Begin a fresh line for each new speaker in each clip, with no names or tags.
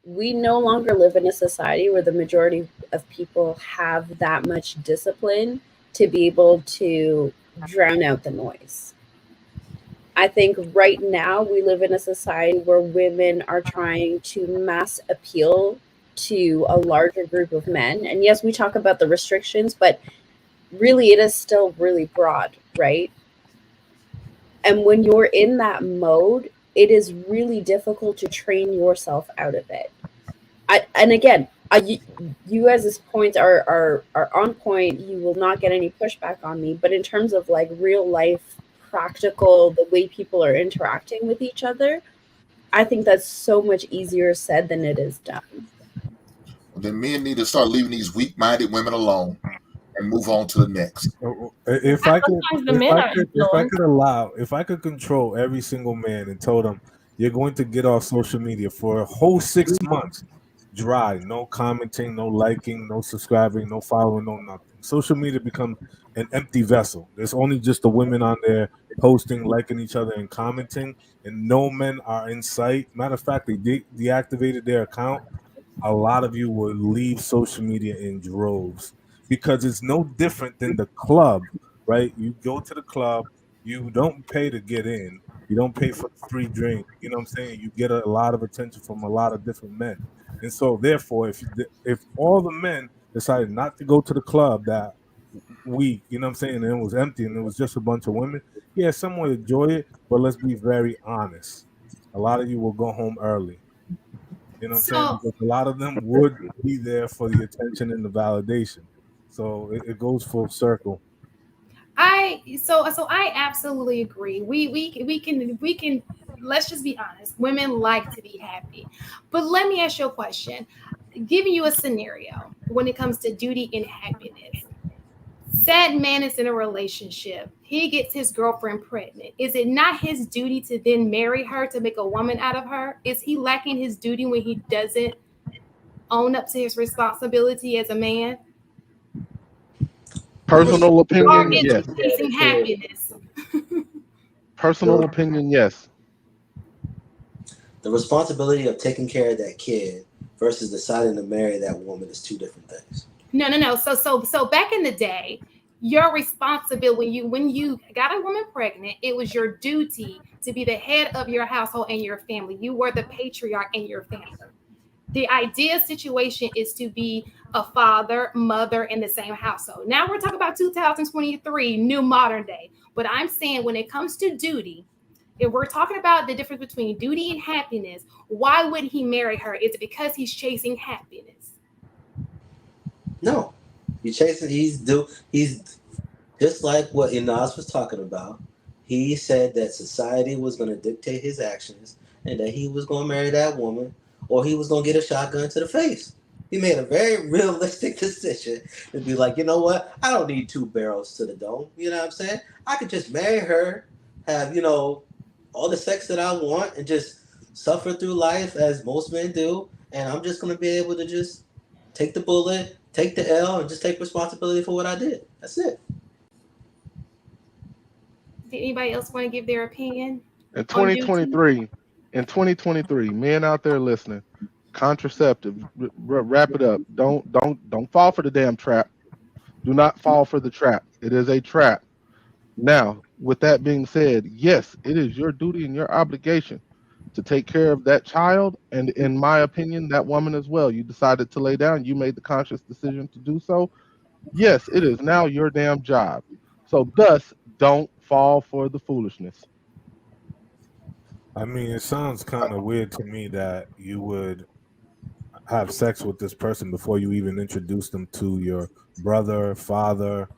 we no longer live in a society where the majority of people have that much discipline to be able to drown out the noise. I think right now we live in a society where women are trying to mass appeal to a larger group of men. And yes, we talk about the restrictions, but really it is still really broad, right? And when you're in that mode, it is really difficult to train yourself out of it. And again, you guys' points are on point. You will not get any pushback on me. But in terms of like real life, practical, the way people are interacting with each other, I think that's so much easier said than it is done.
Then men need to start leaving these weak-minded women alone and move on to the next.
If I could,
Sometimes the men are
if I
influenced.
could allow, if I could control every single man and told them you're going to get off social media for a whole 6 months, dry, no commenting, no liking, no subscribing, no following, no nothing. Social media becomes an empty vessel. There's only just the women on there posting, liking each other, and commenting, and no men are in sight. Matter of fact, they deactivated their account. A lot of you will leave social media in droves because it's no different than the club, right? You go to the club, you don't pay to get in, you don't pay for the free drink. You know what I'm saying? You get a lot of attention from a lot of different men, and so therefore, if all the men decided not to go to the club that week, you know what I'm saying, and it was empty and it was just a bunch of women, yeah, some would enjoy it, but let's be very honest. A lot of you will go home early. You know what I'm saying?
So
Because a lot of them would be there for the attention and the validation. So it goes full circle.
I absolutely agree. We can let's just be honest. Women like to be happy. But let me ask you a question. Giving you a scenario when it comes to duty and happiness. Sad man is in a relationship. He gets his girlfriend pregnant. Is it not his duty to then marry her to make a woman out of her? Is he lacking his duty when he doesn't own up to his responsibility as a man?
Personal
Or
opinion,
is
yes.
he chasing happiness?
Personal opinion, yes.
The responsibility of taking care of that kid versus deciding to marry that woman is two different things.
No. So back in the day, your responsibility when you got a woman pregnant, it was your duty to be the head of your household and your family. You were the patriarch in your family. The ideal situation is to be a father, mother in the same household. Now we're talking about 2023, new modern day. But I'm saying when it comes to duty, if we're talking about the difference between duty and happiness, why would he marry her? Is it because he's chasing happiness?
No, he's just like what Inaz was talking about. He said that society was going to dictate his actions and that he was going to marry that woman or he was going to get a shotgun to the face. He made a very realistic decision to be like, you know what? I don't need two barrels to the dome. You know what I'm saying? I could just marry her, have, all the sex that I want and just suffer through life as most men do. And I'm just going to be able to just take the bullet, take the L, and just take responsibility for what I did. That's it.
Did anybody else want to give their opinion
In
on duty?
2023, men out there listening, contraceptive, wrap it up. Don't fall for the damn trap. Do not fall for the trap. It is a trap. Now, with that being said, yes, it is your duty and your obligation to take care of that child, and in my opinion, that woman as well. You decided to lay down, you made the conscious decision to do so. Yes, it is now your damn job. So thus, don't fall for the foolishness.
I mean, it sounds kind of weird to me that you would have sex with this person before you even introduce them to your brother, father,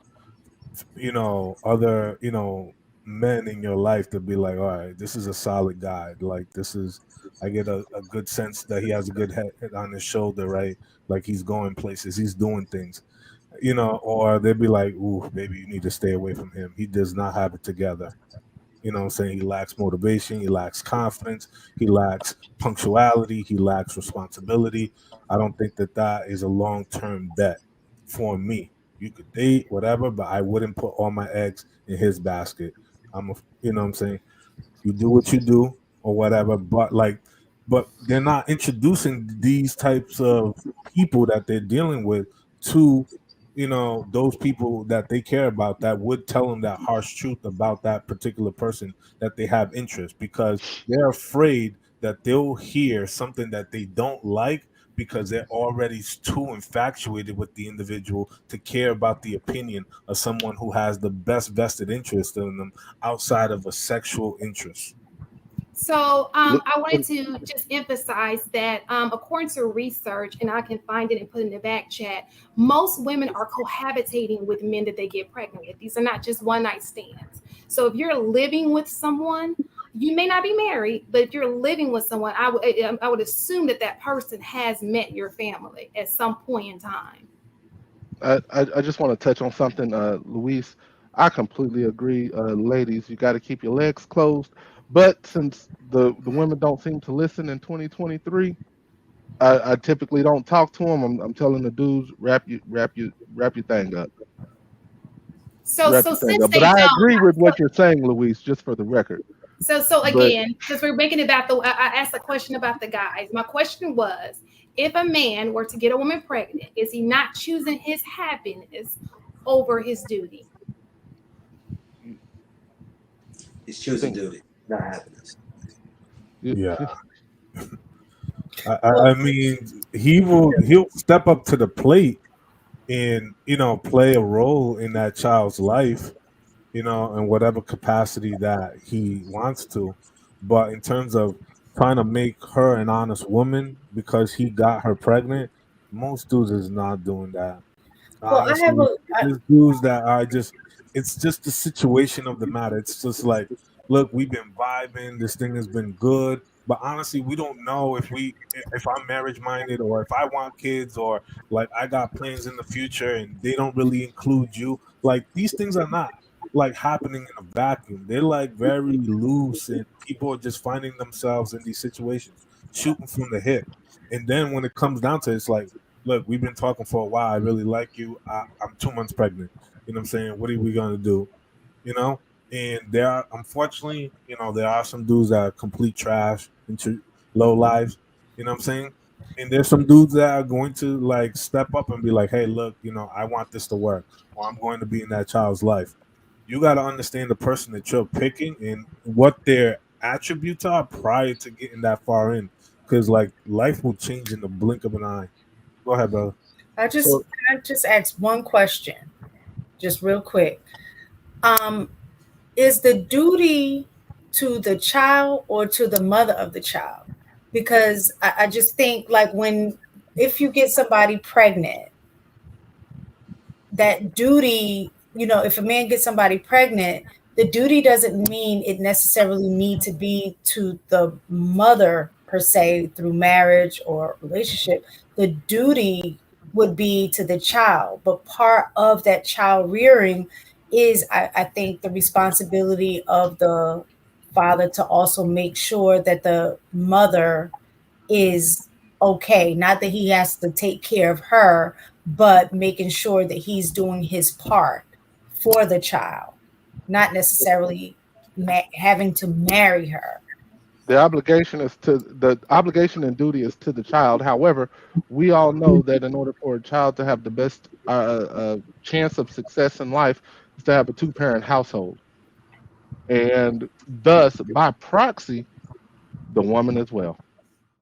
other, men in your life to be like, all right, this is a solid guy. Like, I get a good sense that he has a good head on his shoulder, right? Like he's going places, he's doing things, or they'd be like, ooh, baby, you need to stay away from him. He does not have it together. You know what I'm saying? He lacks motivation, he lacks confidence, he lacks punctuality, he lacks responsibility. I don't think that is a long-term bet for me. You could date, whatever, but I wouldn't put all my eggs in his basket. You know what I'm saying? You do what you do or whatever, but like but they're not introducing these types of people that they're dealing with to, those people that they care about, that would tell them that harsh truth about that particular person that they have interest, because they're afraid that they'll hear something that they don't like, because they're already too infatuated with the individual to care about the opinion of someone who has the best vested interest in them outside of a sexual interest.
So I wanted to just emphasize that according to research, and I can find it and put it in the back chat, most women are cohabitating with men that they get pregnant with. These are not just one night stands. So if you're living with someone, you may not be married, but if you're living with someone, I would assume that that person has met your family at some point in time.
I just want to touch on something, Luis. I completely agree, ladies. You got to keep your legs closed. But since the women don't seem to listen in 2023, I typically don't talk to them. I'm telling the dudes, wrap your thing up.
So
Wrap your thing
since
up. But
they
I
don't,
agree with what you're saying, Luis. Just for the record.
So
But
again, because we're making it about I asked a question about the guys. My question was, if a man were to get a woman pregnant, is he not choosing his happiness over his duty?
He's choosing duty, not happiness.
Yeah. I mean, he'll step up to the plate and play a role in that child's life, in whatever capacity that he wants to. But in terms of trying to make her an honest woman because he got her pregnant, most dudes is not doing that.
Well, I have
Honestly,
a
there's dudes that are just, it's just the situation of the matter. It's just like, look, we've been vibing, this thing has been good, but honestly, we don't know if I'm marriage minded, or if I want kids, or like I got plans in the future and they don't really include you. Like, these things are not like happening in a vacuum. They're like very loose, and people are just finding themselves in these situations, shooting from the hip. And then when it comes down to it, it's like, look, we've been talking for a while. I really like you. I'm 2 months pregnant. You know what I'm saying? What are we gonna do? You know? And there are, unfortunately, there are some dudes that are complete trash into low lives. You know what I'm saying? And there's some dudes that are going to like step up and be like, hey, look, I want this to work, or I'm going to be in that child's life. You got to understand the person that you're picking and what their attributes are prior to getting that far in, because like life will change in the blink of an eye. Go ahead, brother.
so
I just asked one question, just real quick. Um, is the duty to the child or to the mother of the child? Because I just think like if you get somebody pregnant, that duty, if a man gets somebody pregnant, the duty doesn't mean it necessarily need to be to the mother per se through marriage or relationship. The duty would be to the child, but part of that child rearing is, I think, the responsibility of the father to also make sure that the mother is okay. Not that he has to take care of her, but making sure that he's doing his part for the child, not necessarily having to marry her.
the obligation and duty is to the child. However, we all know that in order for a child to have the best chance of success in life is to have a two-parent household, and thus by proxy, the woman as well.